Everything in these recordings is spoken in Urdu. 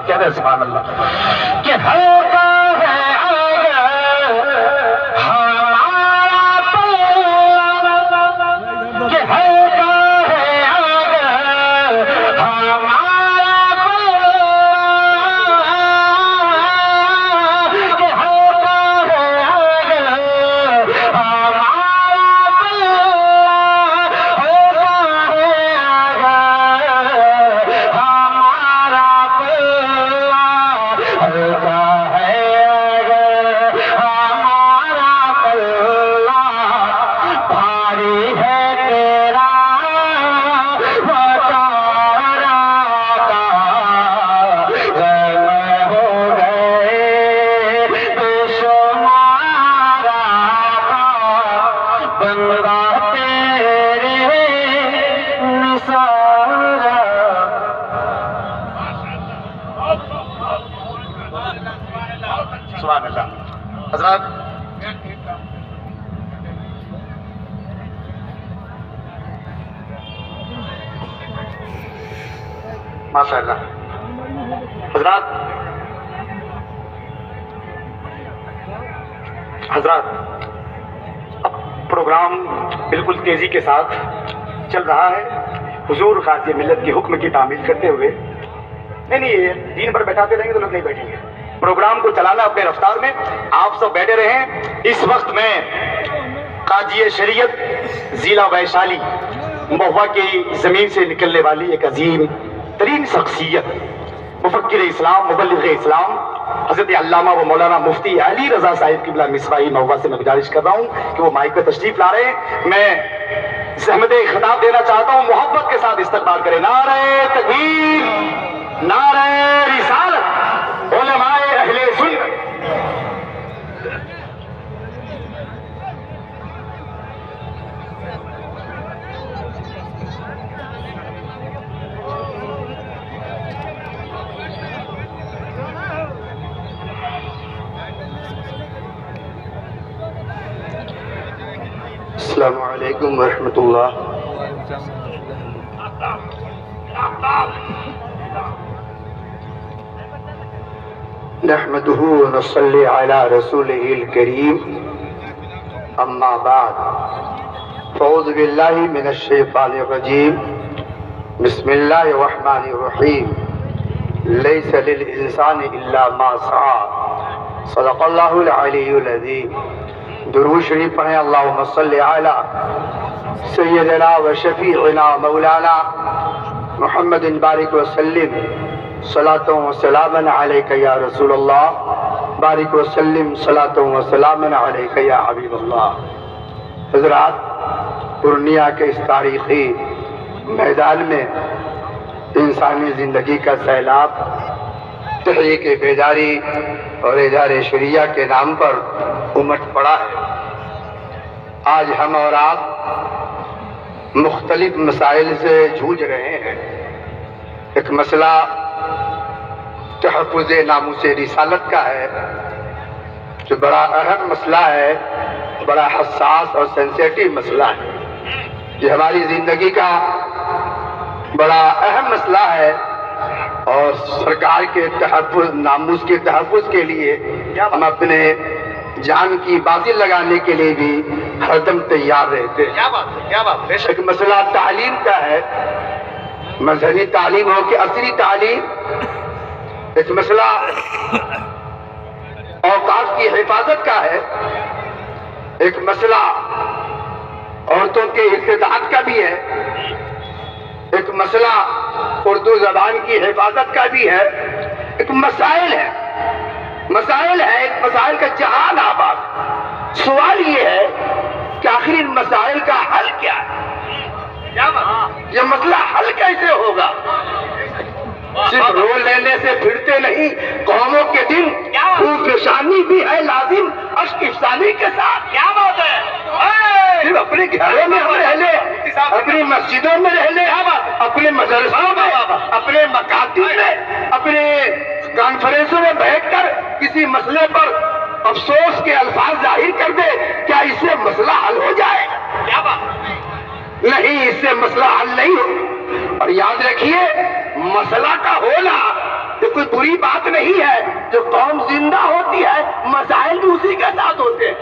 کہہ دے سبحان اللہ کہ ہلکا ہے ہمارا پلہ کہ ہلکا ہے ہمارا پلہ کہ ہلکا ہے سبحان اللہ حضرات ماشاء اللہ حضرات اب پروگرام بالکل تیزی کے ساتھ چل رہا ہے حضور غازی ملت کے حکم کی تعمیل کرتے ہوئے نہیں دین پر بیٹھاتے رہیں گے تو لوگ نہیں بیٹھیں گے پروگرام کو چلانا اپنے رفتار میں آپ سب بیٹھے رہیں اس وقت میں قاضی شریعت ضلع ویشالی مہوا کی زمین سے نکلنے والی ایک عظیم ترین شخصیت مفکر اسلام مبلغ اسلام حضرت علامہ و مولانا مفتی علی رضا صاحب قبلہ مصباحی مہوا سے میں گزارش کر رہا ہوں کہ وہ مائک پہ تشریف لا رہے ہیں میں زحمت خطاب دینا چاہتا ہوں محبت کے ساتھ استقبال کریں نعرہ تکبیر نعرہ رسالت علماء اہل سنت السلام علیکم ورحمۃ اللہ نحمده ونصلي على رسوله الكريم اما بعد فاعوذ باللہ من الشیطان الرجیم بسم اللہ الرحمن الرحیم لیس للانسان الا ما سعى صدق اللہ العلی العظیم درود شریف پڑھیں اللہم صلی علی سیدنا و شفیعنا مولانا محمد بارک وسلم صلاۃ و سلام علیک یا رسول اللہ بارک وسلم صلاۃ و سلام علیک یا حبیب اللہ حضرات پورنیہ کے اس تاریخی میدان میں انسانی زندگی کا سیلاب تحریک بیداری اور ادارے شریعہ کے نام پر امٹ پڑا ہے آج ہم اور آپ مختلف مسائل سے جھوج رہے ہیں ایک مسئلہ تحفظ ناموس رسالت کا ہے جو بڑا اہم مسئلہ ہے بڑا حساس اور سینسیٹیو مسئلہ ہے یہ ہماری زندگی کا بڑا اہم مسئلہ ہے اور سرکار کے تحفظ ناموس کے تحفظ کے لیے ہم اپنے جان کی بازی لگانے کے لیے بھی ہر دم تیار رہتے ہیں کیا بات ہے ایک مسئلہ تعلیم کا ہے مذہبی تعلیم ہو کہ عصری تعلیم ایک مسئلہ اوقاف کی حفاظت کا ہے ایک مسئلہ عورتوں کے استطاعت کا بھی ہے ایک مسئلہ اردو زبان کی حفاظت کا بھی ہے ایک مسائل ہے ایک مسائل کا جہان آباد سوال یہ ہے کہ آخر ان مسائل کا حل کیا ہے یہ مسئلہ حل کیسے ہوگا صرف رول لینے سے پھرتے نہیں قوموں کے دن خوب نشانی بھی ہے لازم اشک افسانی کے ساتھ کیا بات ہے صرف اپنے گھروں میں ہم رہ لیں اپنی مسجدوں میں رہ لیں اپنے مدرسوں میں اپنے مکاتب میں اپنے کانفرنسوں میں بیٹھ کر کسی مسئلے پر افسوس کے الفاظ ظاہر کر دے کیا اس سے مسئلہ حل ہو جائے کیا بات نہیں اس سے مسئلہ حل نہیں ہو اور یاد رکھیے مسئلہ کا ہونا یہ کوئی بری بات نہیں ہے. جو قوم زندہ ہوتی ہے مسائل بھی اسی کے ساتھ ہوتے ہیں.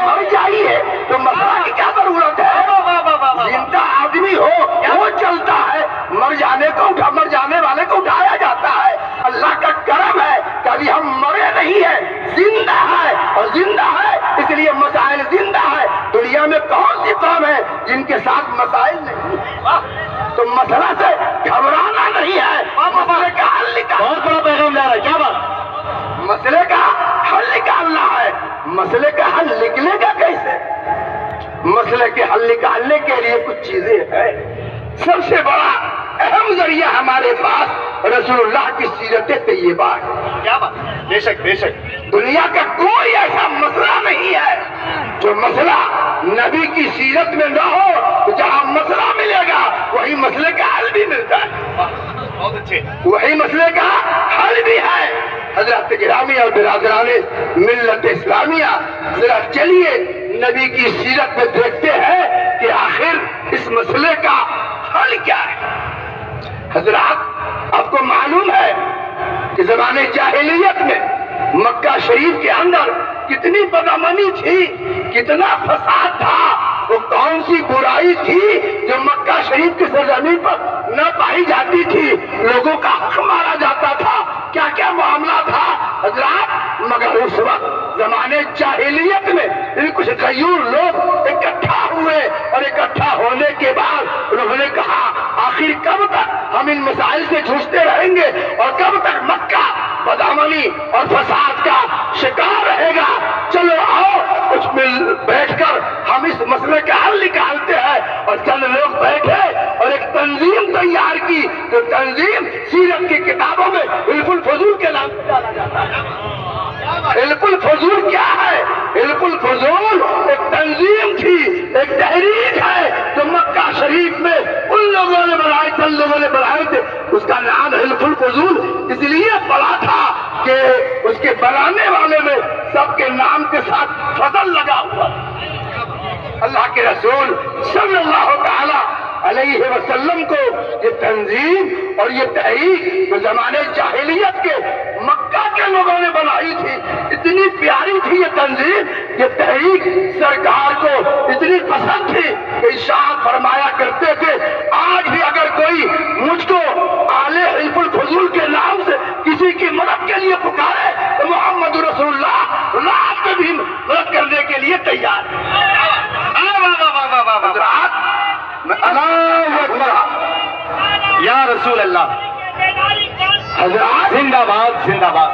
مر جائیے تو مسئلہ کی کیا ضرورت ہے؟ زندہ آدمی ہو وہ چلتا ہے, مر جانے والے کو اٹھایا جاتا ہے. اللہ کا کرم ہے کہ ابھی ہم مرے نہیں ہیں, زندہ ہے, اور زندہ ہے اس لیے مسائل زندہ ہے. دنیا میں کون سی قوم ہے جن کے ساتھ مسائل نہیں؟ تو مسئلہ سے گھبرانا نہیں ہے, مسئلے کا حل نکالنا. بہت بڑا پیغام جا رہا ہے, کیا بات؟ مسئلے کا حل نکالنا ہے. مسئلے کا حل نکلے گا کیسے؟ مسئلے کے حل نکالنے کے لیے کچھ چیزیں ہیں. سب سے بڑا اہم ذریعہ ہمارے پاس رسول اللہ کی سیرت طیبہ ہے. کیا بات؟ بے شک بے شک. دنیا کا کوئی ایسا مسئلہ نہیں ہے جو مسئلہ نبی کی سیرت میں نہ ہو. تو جہاں مسئلہ ملے گا وہی مسئلے کا حل بھی ملتا ہے. بہت اچھے. وہی مسئلے کا حل بھی ہے. حضرات گرامی اور برادران ملت اسلامیہ, ذرا چلیے نبی کی سیرت میں دیکھتے ہیں کہ آخر اس مسئلے کا حل کیا ہے. حضرات آپ کو معلوم ہے کہ زمانے جاہلیت میں مکہ شریف کے اندر کتنی بدامنی تھی, کتنا فساد تھا. وہ کون سی برائی تھی جو مکہ شریف کی سرزمین پر نہ پائی جاتی تھی؟ لوگوں کا حق مارا جاتا تھا, کیا کیا معاملہ تھا حضرات. مگر اس وقت زمانے جاہلیت میں کچھ غیور لوگ اکٹھا ہوئے, اور اکٹھا ہونے کے بعد انہوں نے کہا آخر کب تک ہم ان مسائل سے جھوجتے رہیں گے, اور کب تک مکہ بدامنی اور فساد کا شکار رہے گا. چلو آؤ کچھ مل بیٹھ کر ہم اس مسئلے کا حل نکالتے ہیں. اور چند لوگ بیٹھے اور ایک تنظیم تیار کی. جو تنظیم سیرت کی کتابوں میں حلف الفضول کے نام سے جانا جاتا ہے. حلف الفضول کیا ہے؟ حلف الفضول ایک تنظیم تھی, ایک تحریک ہے جو مکہ شریف میں ان لوگوں نے بنائی, چند لوگوں نے بنائے تھے. اس کا نام حلف الفضول اس لیے پڑا تھا کہ اس کے بنانے والے میں سب کے نام کے ساتھ فضل لگا ہوا. اللہ کے رسول صلی اللہ تعالی علیہ وسلم کو یہ تنظیم اور یہ تحریک جو زمانے جاہلیت کے مکہ کے لوگوں نے بنائی تھی, اتنی پیاری تھی یہ تنظیم, یہ تحریک سرکار کو اتنی پسند تھی کہ ارشاد فرمایا کرتے تھے آج بھی اگر کوئی مجھ کو آل حلف الفضول کے نام سے کسی کی مدد کے لیے پکارے تو محمد رسول اللہ رات میں بھی مدد کرنے کے لیے تیار ہے. یا رسول اللہ, حضرات زندہ باد زندہ باد.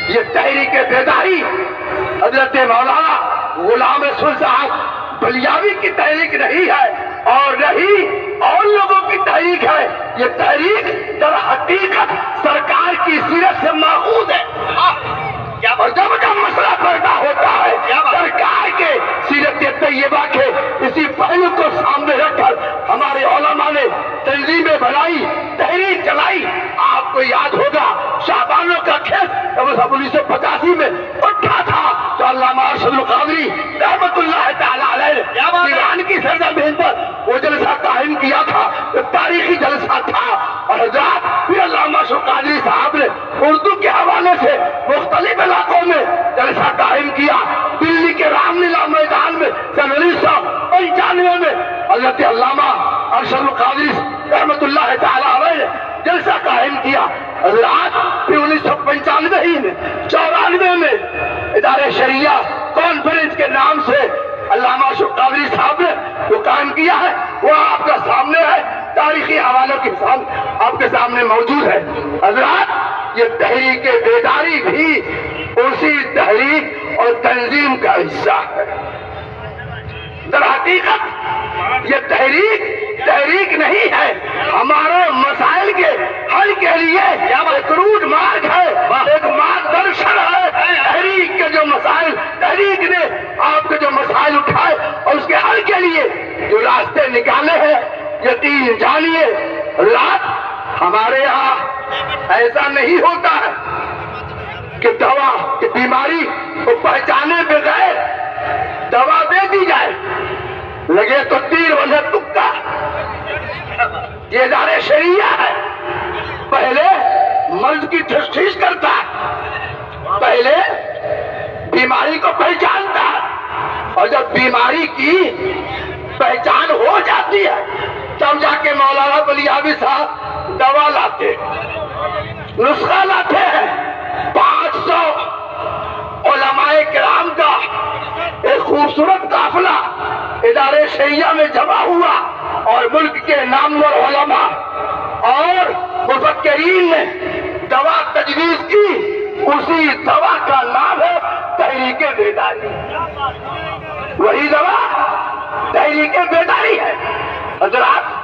یہ تحریک بیداری حضرت مولانا غلام رسول صاحب بلیاوی کی تحریک نہیں ہے اور نہیں اور لوگوں کی تحریک ہے. یہ تحریک در حقیقت سرکار کی سیرت سے ماخوذ ہے. اور جب کا مسئلہ پیدا ہوتا ہے سرکار کے سیرت طیبہ کے اسی پہلو کو سامنے رکھ کر ہمارے علماء نے تنظیمیں بنائی, تحریک چلائی. آپ کو یاد ہوگا شعبانوں کا کھیت جب 1985 میں اٹھا تھا تو علامہ ارشد القادری رحمت اللہ تعالی علیہ نے ایران کی سرزمین پر وہ جلسہ قائم کیا تھا, تاریخی جلسہ تھا. اور حضرات پھر علامہ ارشد القادری صاحب نے اردو کے حوالے سے مختلف علاقوں میں جلسہ قائم کیا. دلی کے رام لیلا میدان میں سن 1995 میں حضرت علامہ ارشد القادری رحمت اللہ تعالی علیہ نے جلسہ قائم کیا. حضرات پھر 1995 ہی میں 94 میں ادارے شریعہ کانفرنس کے نام سے علامہ ارشد قادری صاحب نے جو قائم کیا ہے وہ آپ کا سامنے ہے, تاریخی حوالوں کے ساتھ آپ کے سامنے موجود ہے. حضرات یہ تحریک بیداری بھی اسی تحریک اور تنظیم کا حصہ ہے. در حقیقت یہ تحریک نہیں ہے, ہمارے مسائل کے حل کے لیے ایک روٹ مارگ ہے, ایک مارگدرشن ہے. تحریک کے جو مسائل, تحریک نے آپ کے جو مسائل اٹھائے اور اس کے حل کے لیے جو راستے نکالے ہیں, یقین جانیے رات ہمارے یہاں ایسا نہیں ہوتا ہے کہ دوا کی بیماری کو پہچانے بغیر دوا دے دی جائے, لگے تو تیر ورنہ تکا. یہ ادارے شریعہ ہے, پہلے مرض کی تشخیص کرتا ہے، پہلے بیماری کو پہچانتا ہے، اور جب بیماری کی پہچان ہو جاتی ہے تب جا کے مولانا بلیابی صاحب دوا لاتے، نسخہ لاتے ہیں۔ 500 علماء کرام کا ایک خوبصورت قافلہ ادارے شریعہ میں جمع ہوا، اور ملک کے نامور علماء اور مفکرین نے دوا تجویز کی۔ اسی دوا کا نام ہے تحریک بیداری، وہی دوا تحریک بیداری ہے۔ حضرات